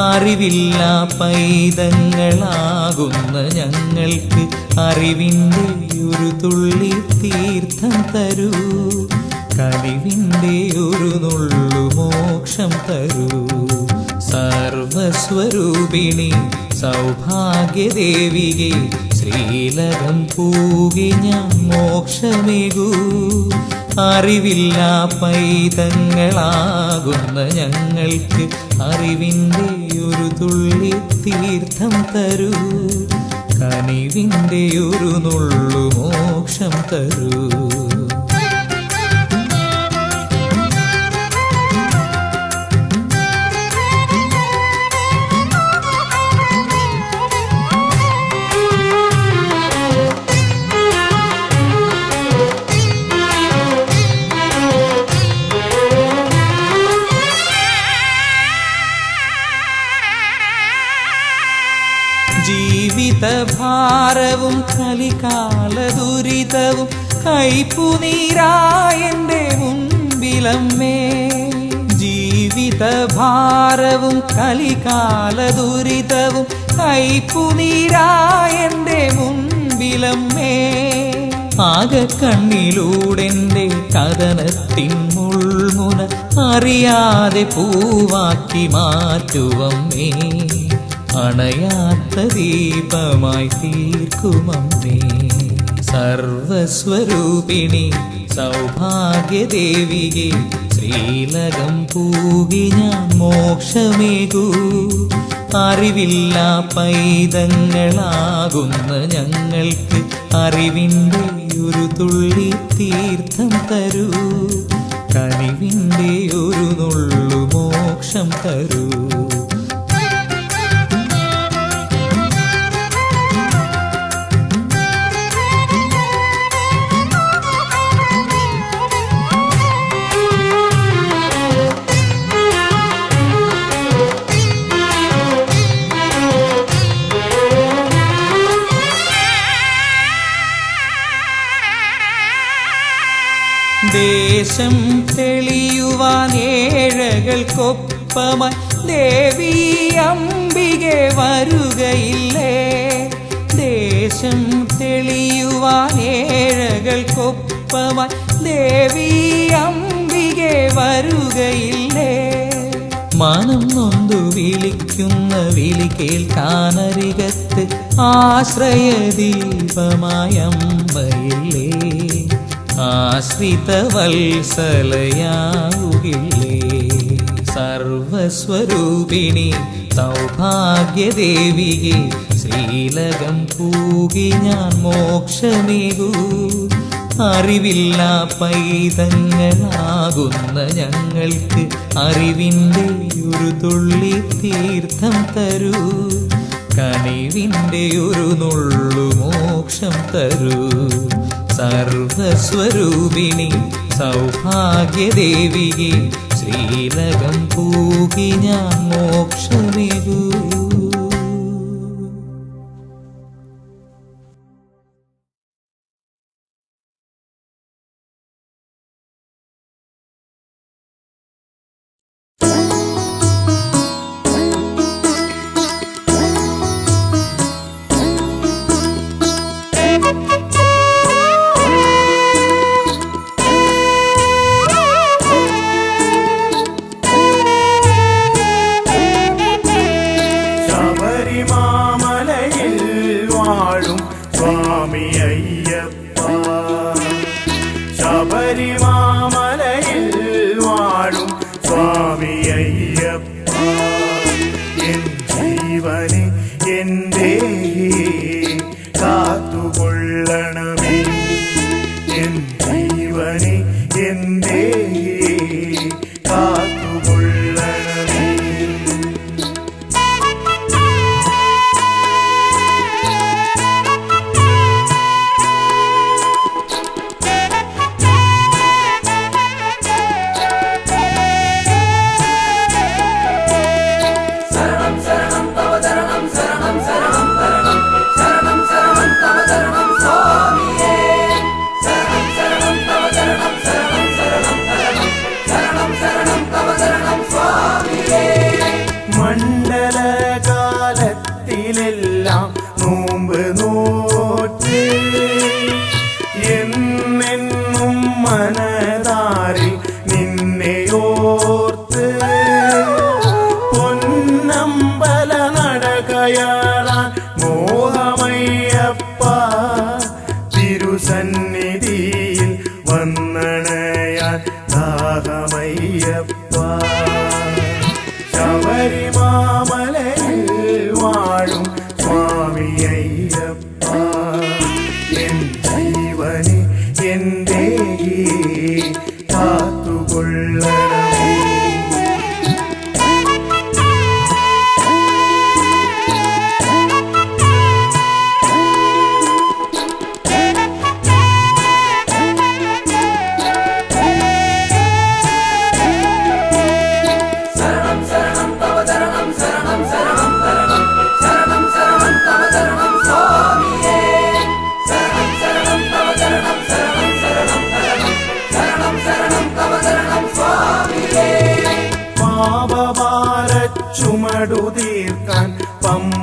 Speaker 4: അറിവില്ല പൈതങ്ങളാകുന്ന ഞങ്ങൾക്ക് അറിവിൻ്റെ ഒരു തുള്ളി തീർത്ഥം തരൂ. കനിവിൻ്റെ ഒരു നുള്ളു മോക്ഷം തരൂ. സർവസ്വരൂപിണി സൗഭാഗ്യദേവികെ ശ്രീലകം പൂകി ഞാൻ മോക്ഷമേകൂ. അറിവില്ല പൈതങ്ങളാകുന്ന ഞങ്ങൾക്ക് അറിവിൻ്റെ ഒരു തുള്ളി തീർത്ഥം തരൂ. കനിവിൻ്റെ ഒരു നുള്ളു മോക്ഷം തരൂ. ജീവിതഭാരവും കലികാല ദുരിതവും കൈപ്പുനീരായെൻ്റെ മുൻപിലമ്മേ. ജീവിതഭാരവും കലികാല ദുരിതവും കൈപ്പുനീരായെൻ്റെ മുൻപിലമ്മേ. ആകെ കണ്ണിലൂടെൻ്റെ കഥനത്തിൻ മുൾമുന അറിയാതെ പൂവാക്കി മാറ്റുവമ്മേ. അണയാത്ത ദീപമായി തീർക്കുമമ്മേ. സർവസ്വരൂപിണി സൗഭാഗ്യദേവികെ ശ്രീലകം പൂകി ഞാൻ മോക്ഷമേകൂ. അറിവില്ല പൈതങ്ങളാകുന്ന ഞങ്ങൾക്ക് അറിവിൻ്റെ ഒരു തുള്ളി തീർത്ഥം തരൂ. കനിവിൻ്റെ ഒരു നുള്ളു മോക്ഷം തരൂ. ദേശം തെളിയുവാൻ ഏഴകൾക്കൊപ്പമായി ദേവി അംബികെ വരുകയില്ലേ. ദേശം തെളിയുവാൻ ഏഴകൾക്കൊപ്പമായി ദേവി അംബികെ വരുകയില്ലേ. മനം നൊന്തു വിളിക്കുന്ന വിളി കേൾക്കാനരികത്ത് ആശ്രയദീപമായമ്മയില്ലേ. ആശ്രിത വത്സലയാവുകില്ലേ. സർവസ്വരൂപിണി സൗഭാഗ്യദേവികെ ശ്രീലകം പൂകി ഞാൻ മോക്ഷമേകൂ. അറിവില്ല പൈതങ്ങളാകുന്ന ഞങ്ങൾക്ക് അറിവിൻ്റെ ഒരു തുള്ളി തീർത്ഥം തരൂ. കനിവിൻ്റെ ഒരു നുള്ളു മോക്ഷം തരൂ. സർവസ്വരൂപിണി സൗഭാഗ്യദേവികെ ശ്രീലകം പൂകി ഞാൻ മോക്ഷമേകൂ.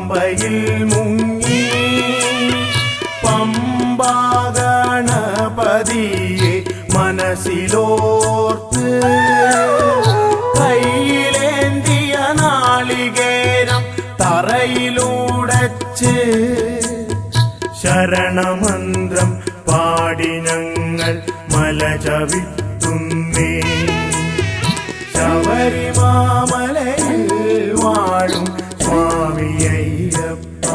Speaker 2: പമ്പയിൽ മുങ്ങി പമ്പാഗണപതിയെ മനസ്സിലോർത്ത് കയ്യിലേന്തിയ നാളികേരം തറയിലൂടച്ച് ശരണമന്ത്രം പാടി ഞങ്ങൾ മല ചവിട്ടുന്നേ. ശബരിമാമലയിൽ വാഴും സ്വാമി അയ്യപ്പ,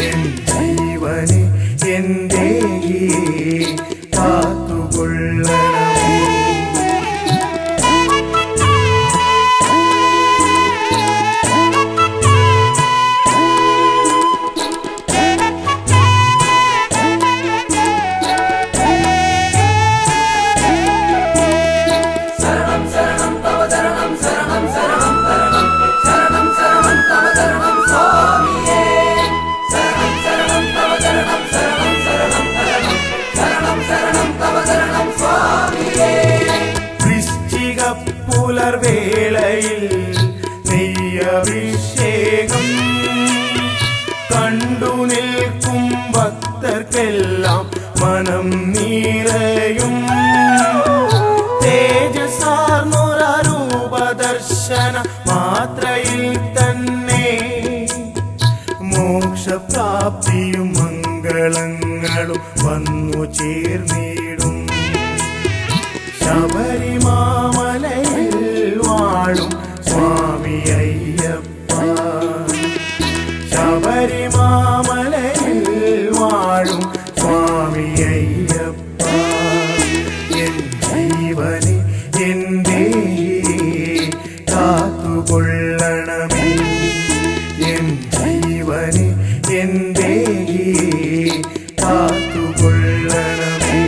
Speaker 2: എൻ ജീവനെ എന്റെ കാത്തുകൊള്ളണമേ. പുലർവേളയിൽ നെയ്യഭിഷേകം കണ്ടു നിൽക്കും ഭക്തർക്കെല്ലാം മനം നിറയും. തേജസാർന്നൊരൂപദർശന മാത്രയിൽ തന്നെ മോക്ഷപ്രാപ്തിയും മംഗളങ്ങളും വന്നു ചേർന്നിടും. ശബരിമാമലയിൽ വാഴും സ്വാമി അയ്യപ്പ, ശബരിമാമലയിൽ വാഴും സ്വാമി അയ്യപ്പ, എൻ ജീവനെ എന്റെ കാത്തുകൊള്ളണമേ. എൻ ജീവനെ എന്റെ കാത്തുകൊള്ളണമേ.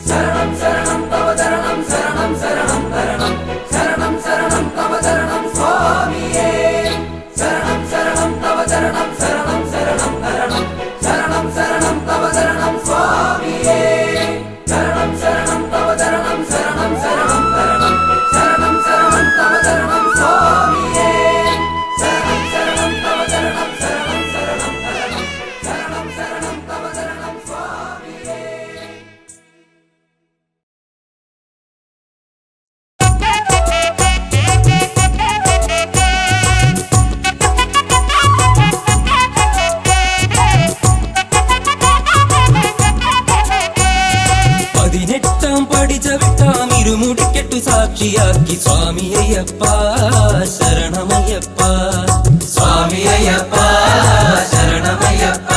Speaker 2: ശരണം ശരണം തവ ശരണം ശരണം ശരണം ശരണം ശരണം ശരണം തവ ശരണം സ്വാമിയേ. ശരണം ശരണം തവ ശരണം ശരണം ശരണം ശരണം ശരണം ശരണം തവ ശരണം സ്വാമിയേ. ശരണം ശരണം തവ ശരണം ശരണം ശരണം ശരണം ശരണം ശരണം തവ ശരണം സ്വാമിയേ. ശരണം ശരണം തവ ശരണം ശരണം ശരണം ശരണം ശരണം ശരണം തവ ശരണം സ്വാമിയേ.
Speaker 4: ഇരുമുടിക്കെട്ടു സാക്ഷിയാക്കി സ്വാമി അയ്യപ്പ ശരണമയ്യപ്പ, സ്വാമി അയ്യപ്പ ശരണമയ്യപ്പ.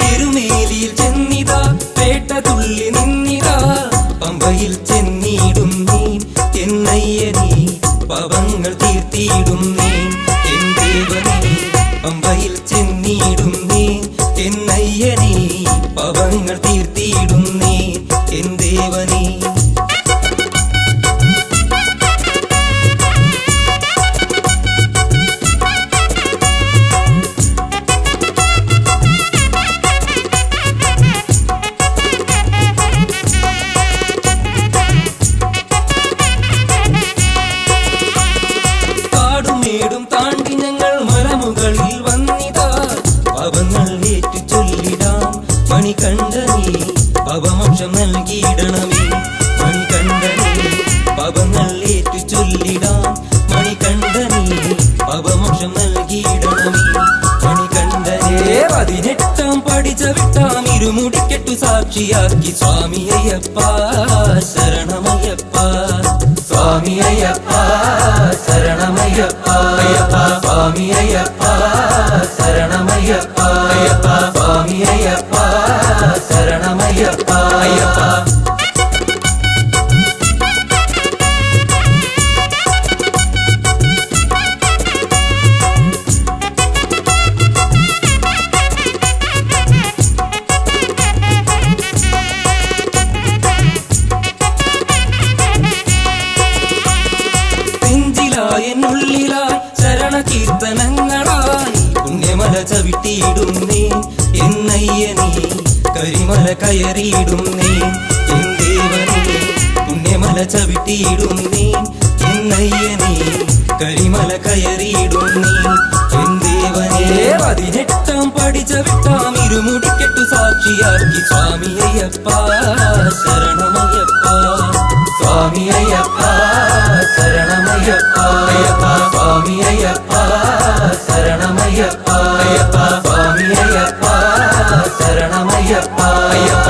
Speaker 4: തിരുമേലിയിൽ ചെന്നിതാ പേട്ട തുള്ളി നിന്നിതാ, പമ്പയിൽ ചെന്നിടും നീ എന്നയ്യനീ പവങ്ങൾ തീർത്തിയിടും നീ എൻ ദേവനീ. പമ്പയിൽ ചെന്നിടും നീ എന്നയ്യനീ പവങ്ങൾ തീർത്തിയിടും നീ എൻ ദേവനീ. കാടുമേടും താണ്ടി ഞങ്ങൾ മലമുകളിൽ വന്നിതാ, പവങ്ങൾ ഏറ്റു ചൊല്ലിടാം മണികണ്ഠനീ പവമോക്ഷം നൽകിയിടണമേ. മണികണ്ഠനീ പവങ്ങൾ ഏറ്റു ചൊല്ലിടാം മണികണ്ഠനീ പവമോക്ഷം നൽകിയിടണമേ. മണികണ്ഠനേ 18 പടി ചവിട്ടാം ഇരുമുടിക്കെട്ടു സാക്ഷിയാക്കി സ്വാമി അയ്യപ്പ ശരണമയ്യപ്പ, സ്വാമി അയ്യപ്പ ശരണമയ്യപ്പ അയ്യപ്പ, സ്വാമി അയ്യപ്പ ശരണമയ്യപ്പ അയ്യപ്പ, സ്വാമി അയ്യപ്പ ശരണമയ്യപ്പ അയ്യപ്പ. എന്നുള്ളിലായി ശരണ കീർത്തനങ്ങളായി പുണ്യമല ചവിട്ടിയിടുന്നേ എന്നയ്യനീ, കരിമല കയറിയിടുന്നേ എൻ ദേവനീ. പുണ്യമല ചവിട്ടിയിടുന്നേ എന്നയ്യനീ, കരിമല കയറിയിടും നീ എൻ ദേവനേ 18 പഠിച്ച വിട്ടാം ഇരുമുടിക്കെട്ടു സാക്ഷിയാക്കി സ്വാമി അയ്യപ്പ ശരണമയ്യപ്പ സ്വാമി അയ്യപ്പ ശരണമയ്യപ്പ അയ്യപ്പ സ്വാമി അയ്യപ്പ ശരണമയ്യപ്പ അയ്യപ്പ സ്വാമി അയ്യപ്പ ശരണമയ്യപ്പ അയ്യപ്പ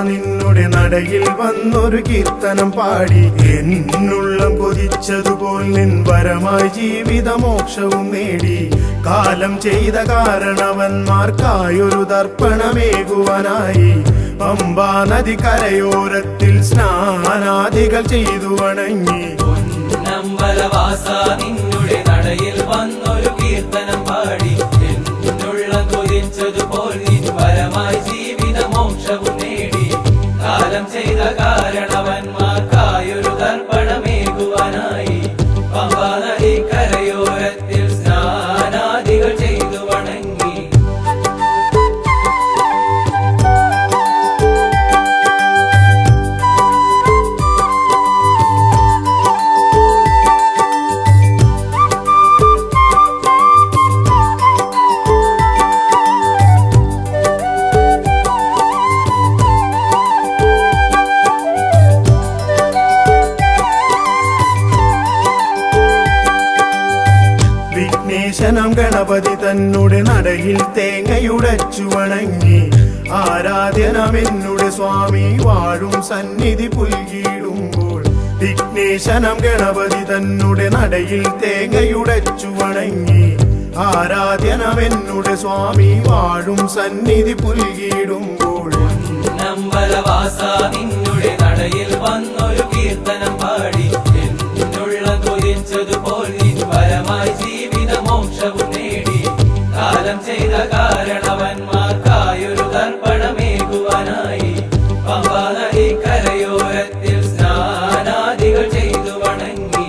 Speaker 5: നിന്നുടെ നടയിൽ വന്നൊരു കീർത്തനം പാടി എന്നുള്ളം കൊതിച്ചതുപോൽ നിൻ വരമായി ജീവിതമോക്ഷവും നേടി കാലം ചെയ്ത കാരണവന്മാർക്കായൊരു തർപ്പണമേകുവാനായി പമ്പാ നദി കരയോരത്തിൽ സ്നാനാദികൾ ചെയ്തു വണങ്ങി
Speaker 4: നിന്നുടെ നടയിൽ വന്നൊരു കീർത്തനം പാടി എന്നുള്ളം കൊതിച്ചതുപോൽ നിൻ വരമായി ജീവിതമോക്ഷവും നേടി കാലം ചെയ്ത കാരണവന്മാർക്കായൊരു തർപ്പണമേകുവാനായി പമ്പാ നദി കരയോരത്തിൽ സ്നാനാദികൾ ചെയ്തു വണങ്ങി
Speaker 5: വിഘ്നേശനം ഗണപതി തന്നുടെ നടയിൽ തേങ്ങയുടച്ചു വണങ്ങി ആരാധ്യനമെന്നുടെ സ്വാമി വാഴും സന്നിധി പുൽകിടുമ്പോൾ വിഘ്നേശനം ഗണപതി തന്നുടെ നടയിൽ തേങ്ങയുടച്ചു വണങ്ങി ആരാധ്യനമെന്നുടെ സ്വാമി വാഴും സന്നിധി പുൽകിടുമ്പോൾ
Speaker 4: നിന്നുടെ നടയിൽ വന്നൊരു കീർത്തനം പാടി എന്നുള്ളം കൊതിച്ചതുപോൽ നിൻ വരമായി ജീവിതമോക്ഷവും നേടി കാലം ചെയ്ത കാരണവന്മാർക്കായൊരു തർപ്പണമേകുവാനായി പമ്പാ നദി കരയോരത്തിൽ സ്നാനാദികൾ ചെയ്തു വണങ്ങി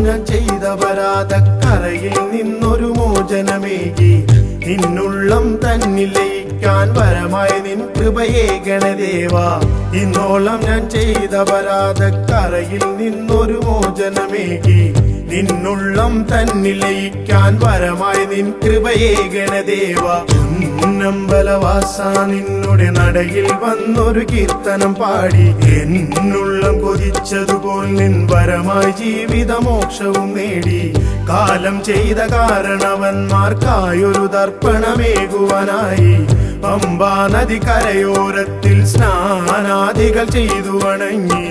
Speaker 5: ഞാൻ ചെയ്ത പരാതക്കരയിൽ നിന്നൊരു മോചനമേകി നിന്നുള്ളം തന്നിൽ ലയിക്കാൻ വരമായി നിൻ കൃപയേ ഗണദേവാ ഇന്നോളം ഞാൻ ചെയ്ത പരാതക്കരയിൽ നിന്നൊരു മോചനമേകി നിന്നുള്ളം തന്നിൽ ലയിക്കാൻ വരമായി നിൻ കൃപയേ ഗണദേവാ പൊന്നമ്പലവാസ നിന്നുടെ നടയിൽ വന്നൊരു കീർത്തനം പാടി എന്നുള്ളം കൊതിച്ചതുപോൽ നിൻ വരമായി ജീവിതമോക്ഷവും നേടി കാലം ചെയ്ത കാരണവന്മാർക്കായൊരു തർപ്പണമേകുവാനായി പമ്പാ നദി കരയോരത്തിൽ സ്നാനാദികൾ ചെയ്തു വണങ്ങി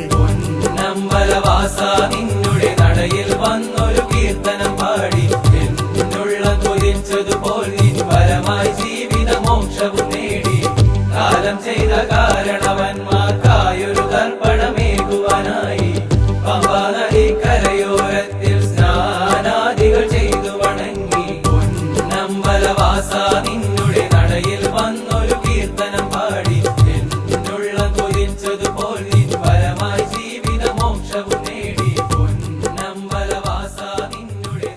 Speaker 4: നിന്നുടെ നടയിൽ വന്നൊരു കീർത്തനം പാടി എന്നുള്ളം കൊതിച്ചതുപോൽ നിൻ വരമായി ജീവിതമോക്ഷവും നേടി കാലം ചെയ്ത കാരണവന്മാർക്കായൊരു തർപ്പണമേകുവാനായി പമ്പാ നദി കരയോരത്തിൽ സ്നാനാദികൾ ചെയ്തു വണങ്ങി നിന്നുടെ നടയിൽ വന്നൊരു കീർത്തനം പാടി എന്നുള്ളം കൊതിച്ചതുപോൽ നിൻ വരമായി ജീവിതമോക്ഷവും നേടി നിന്നുടെ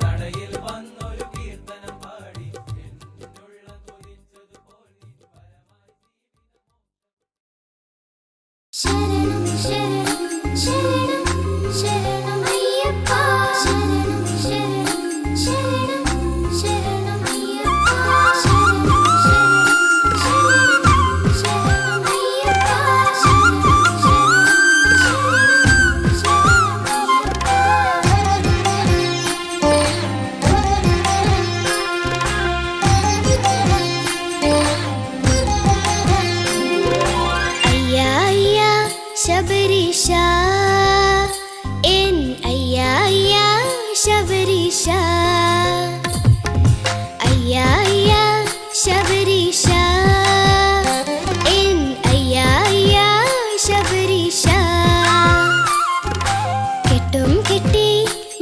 Speaker 6: കെട്ടും കെട്ടി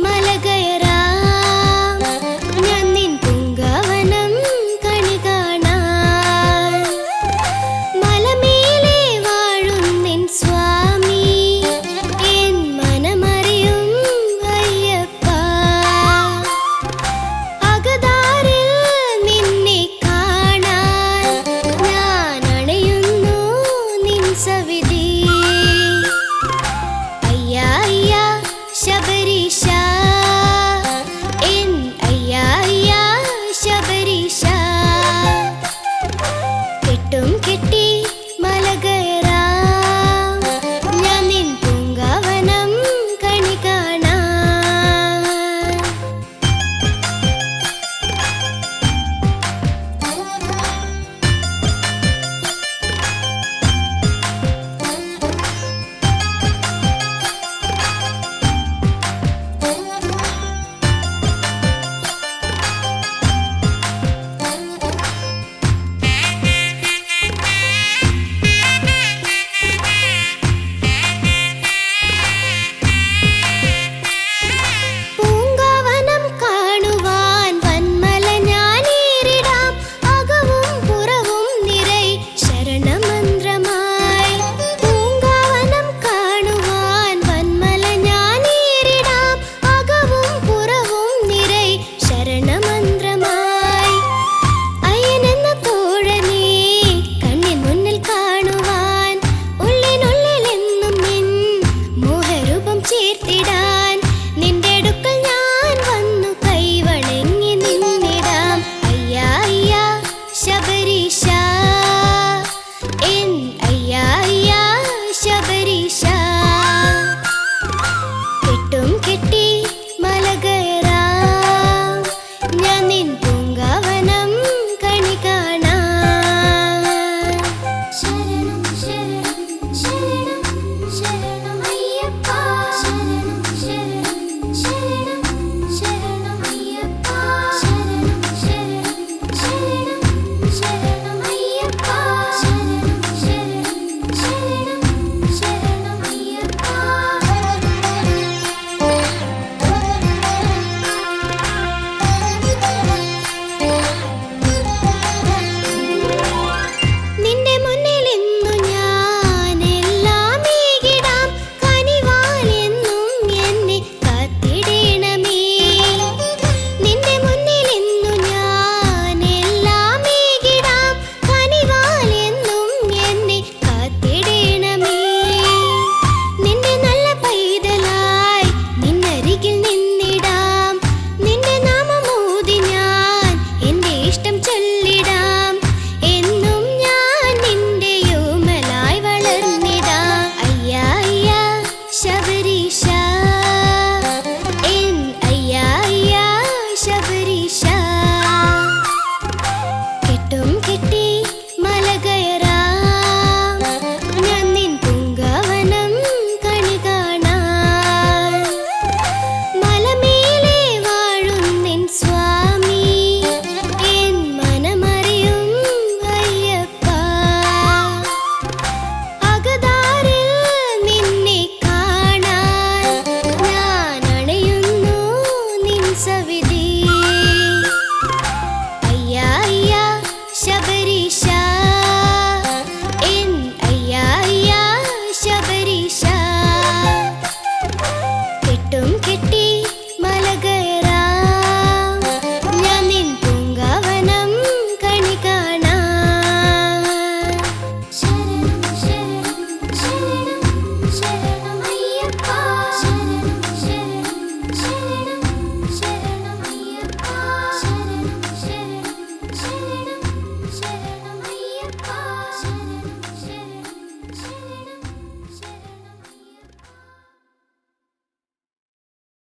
Speaker 6: മല കയറാം ഞാൻ നിൻ പൂങ്കാവനം കണി കാണാൻ മലമേലെ വാഴും നിൻ സ്വാമി എൻ മനമറിയും അയ്യപ്പ അകതാരിൽ നിന്നെ കാണാൻ ഞാൻ അണയുന്നു നിൻ സവിധി അയ്യാ അയ്യാ ശബരീശ എൻ അയ്യാ അയ്യാ ശബരീശ കെട്ടും കെട്ടി മല കയറാം ഞാൻ നിൻ പൂങ്കാവനം കണി കാണാൻ പൂങ്കാവനം കാണുവാൻ വന്മല ഞാനേറിടാം അകവും പുറവും നിറൈ ശരണമന്ത്രമായി പൂങ്കാവനം കാണുവാൻ വന്മല ഞാനേറിടാം അകവും പുറവും നിറൈ ശരണമന്ത്രമായി അയ്യനെന്ന തോഴനെ കണ്ണിൻ മുന്നിൽ കാണുവാൻ ഉള്ളിനുള്ളിലെന്നും നിൻ മോഹരൂപം ചേർത്തിടാൻ നിന്റെ അടുക്കൽ ഞാൻ വന്നു കൈവണങ്ങി നിന്നിടാം അയ്യാ അയ്യാ ശബരീശ എൻ അയ്യാ അയ്യാ ശബരീശ കെട്ടും കെട്ടി മല കയറാം ഞാൻ നിൻ പൂങ്കാവനം കണി കാണാൻ ശരണം ശരണം ശരണം ശരണം അയ്യപ്പ ശരണം ശരണം ശരണം ശരണം അയ്യപ്പ ശരണം ശരണം ശരണം ശരണം അയ്യപ്പ ശരണം ശരണം ശരണം ശരണം അയ്യപ്പ നിന്റെ മുന്നിൽ ഇന്നു ഞാൻ എല്ലാം ഏകിടാം കനിവാൽ എന്നും എന്നെ കാത്തിടണമേ നിന്റെ മുന്നിൽ ഇന്നു ഞാൻ എല്ലാം ഏകിടാം കനിവാൽ എന്നും എന്നെ കാത്തിടണമേ നിന്റെ നല്ല പൈതലായി നിന്നരികിൽ നിന്നിടാം നിന്റെ നാമമോദി ഞാൻ എന്റെ ഇഷ്ടം ചൊല്ലിടാം എന്നും ഞാൻ നിന്റെ യോമലായി വളർന്നിടാം അയ്യാ അയ്യാ ശബരീശ എൻ അയ്യാ അയ്യാ ശബരീശ കെട്ടും കെട്ടി മല കയറാം ഞാൻ നിൻ പൂങ്കാവനം കണി കാണാൻ മലമേലെ വാഴും നിൻ സ്വാമി എൻ മനമറിയും അയ്യപ്പ അകതാരിൽ നിന്നെ കാണാൻ ഞാൻ അണയുന്നു നിൻ സവിധി അയ്യാ അയ്യാ ശബരീശ എൻ അയ്യാ അയ്യാ ശബരീശ കെട്ടും കെട്ടി